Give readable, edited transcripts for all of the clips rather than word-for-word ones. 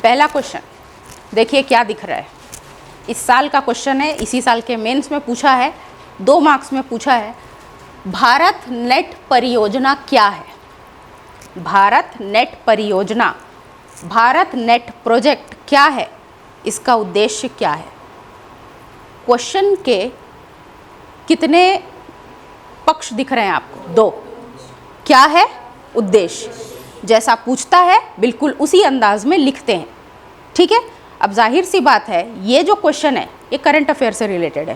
पहला क्वेश्चन देखिए क्या दिख रहा है। इस साल का क्वेश्चन है, इसी साल के मेंस में पूछा है, 2 मार्क्स में पूछा है। भारत नेट परियोजना क्या है? भारत नेट परियोजना, भारत नेट प्रोजेक्ट क्या है? इसका उद्देश्य क्या है? क्वेश्चन के कितने पक्ष दिख रहे हैं आपको? 2। क्या है? उद्देश्य। जैसा पूछता है बिल्कुल उसी अंदाज में लिखते हैं, ठीक है। अब जाहिर सी बात है ये जो क्वेश्चन है ये करंट अफेयर से रिलेटेड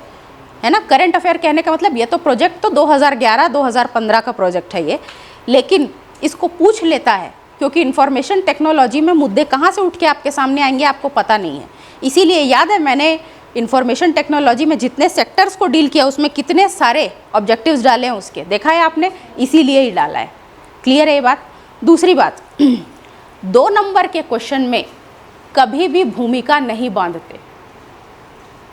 है ना। करंट अफेयर कहने का मतलब ये तो प्रोजेक्ट तो 2011-2015 का प्रोजेक्ट है ये, लेकिन इसको पूछ लेता है क्योंकि इंफॉर्मेशन टेक्नोलॉजी में मुद्दे कहाँ से उठ के आपके सामने आएंगे आपको पता नहीं है। इसीलिए याद है मैंने इंफॉर्मेशन टेक्नोलॉजी में जितने सेक्टर्स को डील किया उसमें कितने सारे ऑब्जेक्टिव्स डाले हैं उसके, देखा है आपने, इसीलिए ही डाला है। क्लियर है ये बात। दूसरी बात, 2 नंबर के क्वेश्चन में कभी भी भूमिका नहीं बांधते।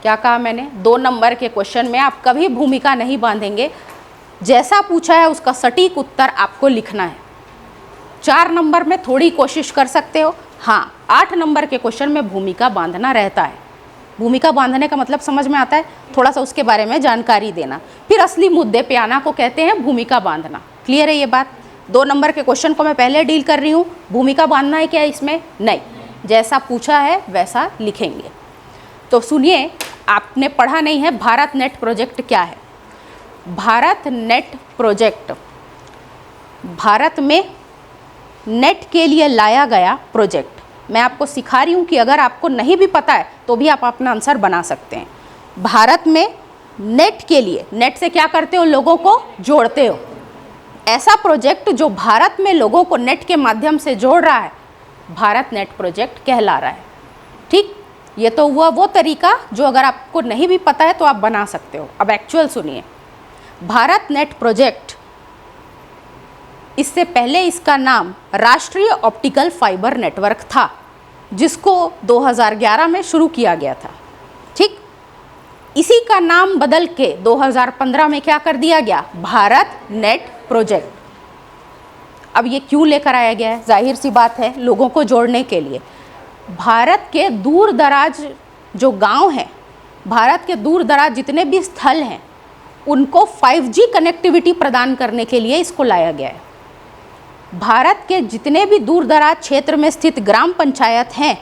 क्या कहा मैंने? 2 नंबर के क्वेश्चन में आप कभी भूमिका नहीं बांधेंगे। जैसा पूछा है उसका सटीक उत्तर आपको लिखना है। 4 नंबर में थोड़ी कोशिश कर सकते हो, हाँ 8 नंबर के क्वेश्चन में भूमिका बांधना रहता है। भूमिका बांधने का मतलब समझ में आता है, थोड़ा सा उसके बारे में जानकारी देना, फिर असली मुद्दे पे आना को कहते हैं भूमिका बांधना। क्लियर है ये बात। 2 नंबर के क्वेश्चन को मैं पहले डील कर रही हूँ, भूमिका बांधना है क्या इसमें? नहीं, जैसा पूछा है वैसा लिखेंगे। तो सुनिए, आपने पढ़ा नहीं है भारत नेट प्रोजेक्ट क्या है। भारत नेट प्रोजेक्ट भारत में नेट के लिए लाया गया प्रोजेक्ट। मैं आपको सिखा रही हूँ कि अगर आपको नहीं भी पता है तो भी आप अपना आंसर बना सकते हैं। भारत में नेट के लिए, नेट से क्या करते हो? लोगों को जोड़ते हो। ऐसा प्रोजेक्ट जो भारत में लोगों को नेट के माध्यम से जोड़ रहा है भारत नेट प्रोजेक्ट कहला रहा है। ठीक, ये तो हुआ वो तरीका जो अगर आपको नहीं भी पता है तो आप बना सकते हो। अब एक्चुअल सुनिए, भारत नेट प्रोजेक्ट, इससे पहले इसका नाम राष्ट्रीय ऑप्टिकल फाइबर नेटवर्क था, जिसको 2011 में शुरू किया गया था। ठीक, इसी का नाम बदल के 2015 में क्या कर दिया गया? Bharat net project. अब ये क्यों लेकर आया गया है? जाहिर सी बात है, लोगों को जोड़ने के लिए। भारत के दूर दराज जो गांव हैं, भारत के दूर दराज जितने भी स्थल हैं, उनको 5G कनेक्टिविटी प्रदान करने के लिए इसको लाया गया है। भारत के जितने भी दूर दराज क्षेत्र में स्थित ग्राम पंचायत हैं,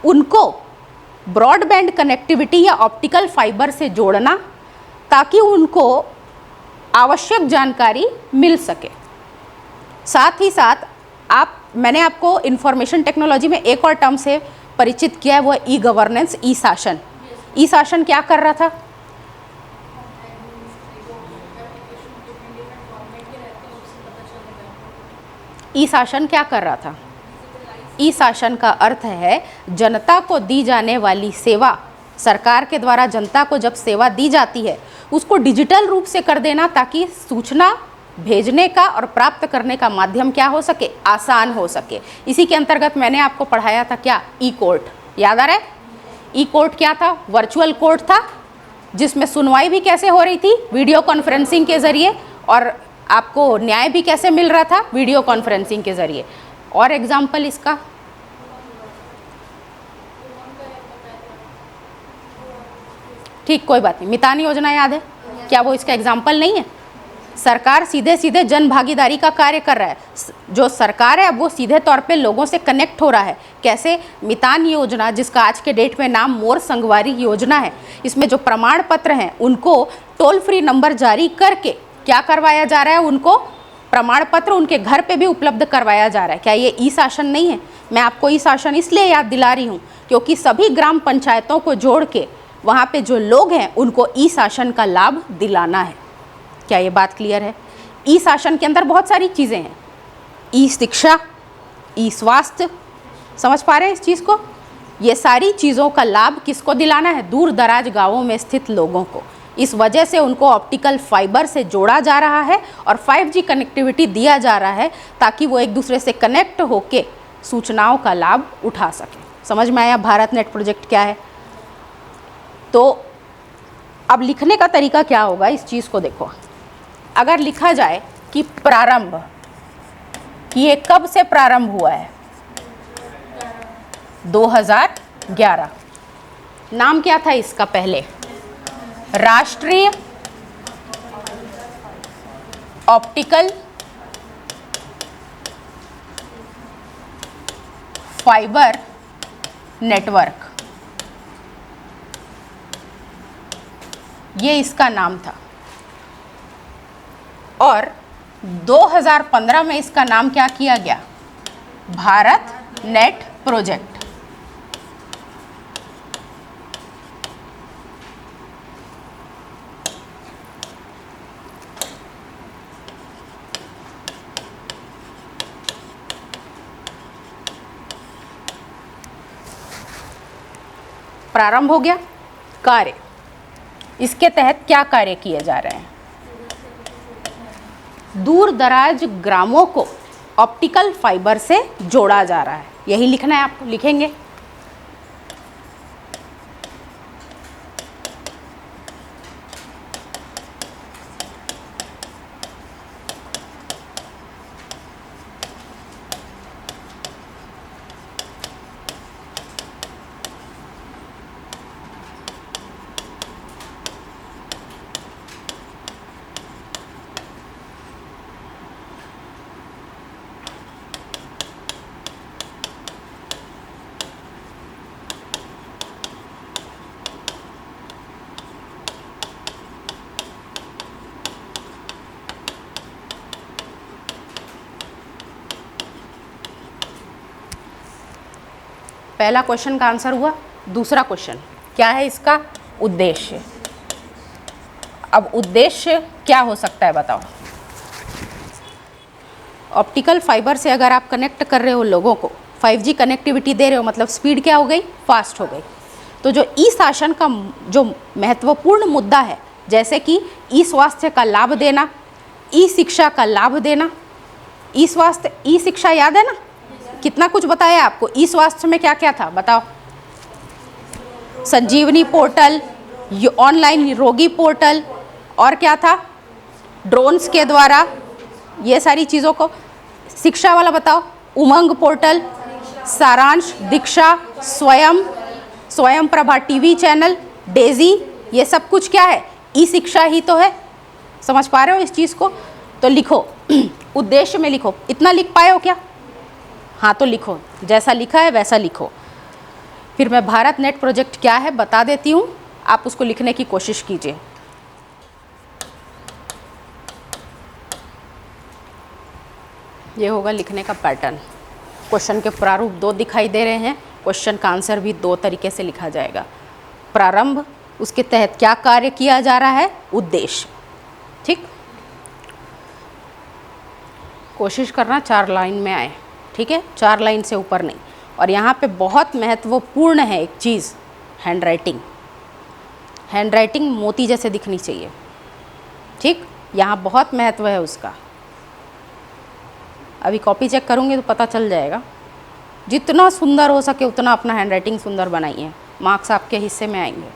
उनको ब्रॉडबैंड कनेक्टिविटी या ऑप्टिकल फाइबर से जोड़ना, ताकि उनको आवश्यक जानकारी मिल सके। साथ ही साथ मैंने आपको इंफॉर्मेशन टेक्नोलॉजी में एक और टर्म से परिचित किया है, वो ई गवर्नेंस, ई शासन। ई शासन क्या कर रहा था? ई शासन क्या कर रहा था? ई शासन का अर्थ है जनता को दी जाने वाली सेवा, सरकार के द्वारा जनता को जब सेवा दी जाती है उसको डिजिटल रूप से कर देना, ताकि सूचना भेजने का और प्राप्त करने का माध्यम क्या हो सके? आसान हो सके। इसी के अंतर्गत मैंने आपको पढ़ाया था क्या? ई कोर्ट, याद आ रहा है? ई कोर्ट क्या था? वर्चुअल कोर्ट था, जिसमें सुनवाई भी कैसे हो रही थी? वीडियो कॉन्फ्रेंसिंग के जरिए, और आपको न्याय भी कैसे मिल रहा था? वीडियो कॉन्फ्रेंसिंग के जरिए। और एग्जाम्पल इसका, ठीक कोई बात नहीं, मितान योजना याद है क्या? वो इसका एग्जाम्पल नहीं है? सरकार सीधे सीधे जन भागीदारी का कार्य कर रहा है। जो सरकार है वो सीधे तौर पे लोगों से कनेक्ट हो रहा है। कैसे? मितान योजना, जिसका आज के डेट में नाम मोर संगवारी योजना है, इसमें जो प्रमाण पत्र हैं उनको टोल फ्री नंबर जारी करके क्या करवाया जा रहा है? उनको प्रमाण पत्र उनके घर पे भी उपलब्ध करवाया जा रहा है। क्या ये ई शासन नहीं है? मैं आपको ई शासन इसलिए याद दिला रही हूँ क्योंकि सभी ग्राम पंचायतों को जोड़ के वहाँ पे जो लोग हैं उनको ई शासन का लाभ दिलाना है। क्या ये बात क्लियर है? ई शासन के अंदर बहुत सारी चीज़ें हैं। ई शिक्षा, ई स्वास्थ्य, समझ पा रहे हैं इस चीज़ को? ये सारी चीज़ों का लाभ किसको दिलाना है? दूर दराज गाँवों में स्थित लोगों को। इस वजह से उनको ऑप्टिकल फाइबर से जोड़ा जा रहा है और 5G कनेक्टिविटी दिया जा रहा है, ताकि वो एक दूसरे से कनेक्ट होके सूचनाओं का लाभ उठा सके। समझ में आया भारत नेट प्रोजेक्ट क्या है? तो अब लिखने का तरीका क्या होगा, इस चीज़ को देखो। अगर लिखा जाए कि प्रारंभ, कि ये कब से प्रारंभ हुआ है, 2011। नाम क्या था इसका पहले, राष्ट्रीय ऑप्टिकल फाइबर नेटवर्क, ये इसका नाम था। और 2015 में इसका नाम क्या किया गया, भारत नेट प्रोजेक्ट। प्रारंभ हो गया। कार्य, इसके तहत क्या कार्य किए जा रहे हैं, दूर दराज ग्रामों को ऑप्टिकल फाइबर से जोड़ा जा रहा है, यही लिखना है आपको, लिखेंगे। पहला क्वेश्चन का आंसर हुआ। दूसरा क्वेश्चन क्या है इसका, उद्देश्य। अब उद्देश्य क्या हो सकता है बताओ। ऑप्टिकल फाइबर से अगर आप कनेक्ट कर रहे हो लोगों को, 5G कनेक्टिविटी दे रहे हो, मतलब स्पीड क्या हो गई, फास्ट हो गई। तो जो ई शासन का जो महत्वपूर्ण मुद्दा है, जैसे कि ई स्वास्थ्य का लाभ देना, ई शिक्षा का लाभ देना, ई स्वास्थ्य, ई शिक्षा याद है ना, कितना कुछ बताया आपको। ई स्वास्थ्य में क्या क्या था बताओ, संजीवनी पोर्टल, ऑनलाइन रोगी पोर्टल, और क्या था, ड्रोन्स के द्वारा, ये सारी चीज़ों को। शिक्षा वाला बताओ, उमंग पोर्टल, सारांश, दीक्षा, स्वयं प्रभा टीवी चैनल, डेजी, ये सब कुछ क्या है, ई शिक्षा ही तो है। समझ पा रहे हो इस चीज़ को। तो लिखो, उद्देश्य में लिखो। इतना लिख पाए हो क्या, हाँ तो लिखो, जैसा लिखा है वैसा लिखो। फिर मैं भारत नेट प्रोजेक्ट क्या है बता देती हूँ, आप उसको लिखने की कोशिश कीजिए। ये होगा लिखने का पैटर्न। क्वेश्चन के प्रारूप दो दिखाई दे रहे हैं, क्वेश्चन का आंसर भी दो तरीके से लिखा जाएगा। प्रारंभ, उसके तहत क्या कार्य किया जा रहा है, उद्देश्य। ठीक, कोशिश करना 4 लाइन में आए, ठीक है, 4 लाइन से ऊपर नहीं। और यहाँ पे बहुत महत्वपूर्ण है एक चीज़, हैंड राइटिंग। हैंड राइटिंग मोती जैसे दिखनी चाहिए, ठीक, यहाँ बहुत महत्व है उसका। अभी कॉपी चेक करूँगी तो पता चल जाएगा। जितना सुंदर हो सके उतना अपना हैंड राइटिंग सुंदर बनाइए, मार्क्स आपके हिस्से में आएंगे।